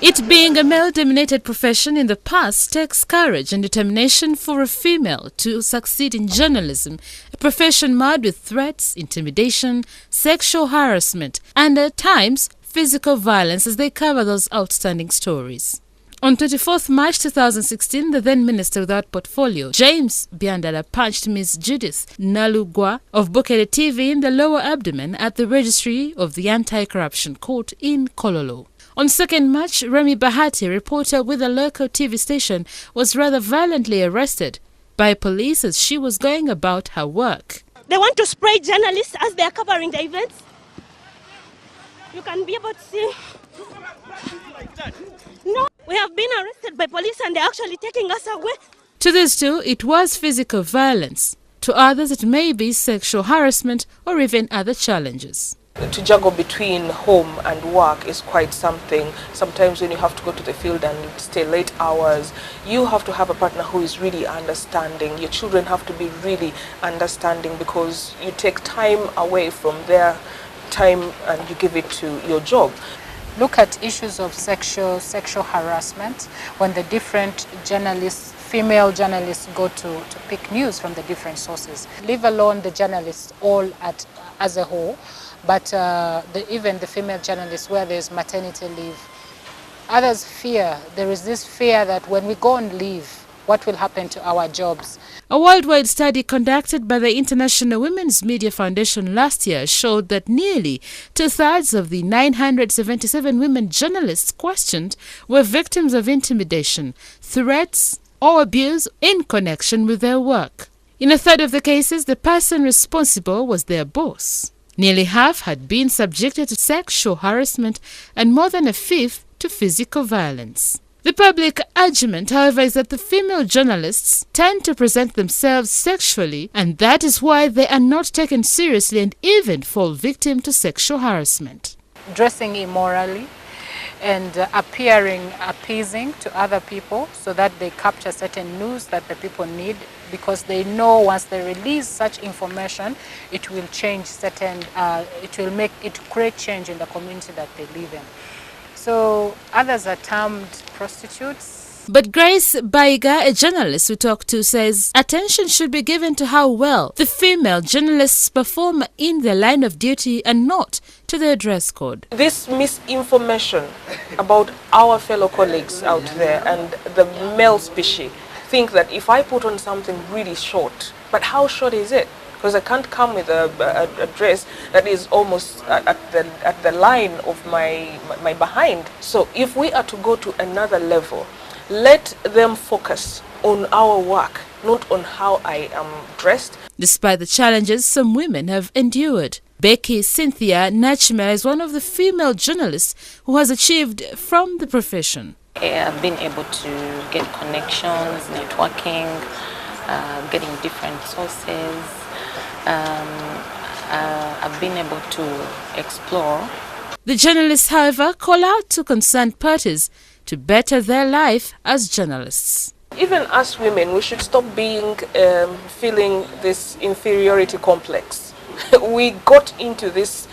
It being a male-dominated profession in the past takes courage and determination for a female to succeed in journalism, a profession marred with threats, intimidation, sexual harassment, and at times physical violence as they cover those outstanding stories. On 24th March 2016, the then Minister without portfolio, James Biandala, punched Ms. Judith Nalugwa of Bukele TV in the lower abdomen at the registry of the Anti-Corruption Court in Kololo. On 2nd March, Remy Bahati, reporter with a local TV station, was rather violently arrested by police as she was going about her work. They want to spray journalists as they are covering the events. You can be able to see. No, we have been arrested by police and they're actually taking us away. To these two, it was physical violence. To others, it may be sexual harassment or even other challenges. To juggle between home and work is quite something. Sometimes when you have to go to the field and stay late hours, you have to have a partner who is really understanding. Your children have to be really understanding because you take time away from their time and you give it to your job. Look at issues of sexual harassment when the different journalists, female journalists, go to pick news from the different sources. Leave alone the journalists all as a whole, but even the female journalists where there's maternity leave. Others fear, there is this fear that when we go on leave, what will happen to our jobs? A worldwide study conducted by the International Women's Media Foundation last year showed that nearly 2/3 of the 977 women journalists questioned were victims of intimidation, threats, or abuse in connection with their work. In a third of the cases, the person responsible was their boss. Nearly half had been subjected to sexual harassment and more than a fifth to physical violence. The public argument, however, is that the female journalists tend to present themselves sexually, and that is why they are not taken seriously and even fall victim to sexual harassment. Dressing immorally and appearing appeasing to other people so that they capture certain news that the people need, because they know once they release such information, it will change it create change in the community that they live in. So others are termed prostitutes. But Grace Baiga, a journalist we talked to, says attention should be given to how well the female journalists perform in their line of duty and not to their dress code. This misinformation about our fellow colleagues out there and the male species think that if I put on something really short, but how short is it? Because I can't come with a dress that is almost at the line of my behind. So if we are to go to another level, let them focus on our work, not on how I am dressed. Despite the challenges some women have endured, Becky Cynthia Nachima is one of the female journalists who has achieved from the profession. I've been able to get connections, networking, getting different sources. I've been able to explore. The journalists, however, call out to concerned parties to better their life as journalists. Even as women, we should stop feeling this inferiority complex. We got into this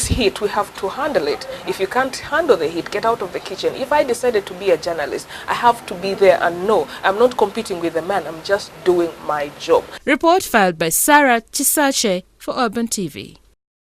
heat, we have to handle it. If you can't handle the heat, get out of the kitchen. If I decided to be a journalist, I have to be there and know I'm not competing with a man, I'm just doing my job. Report filed by Sarah Chisache for Urban TV.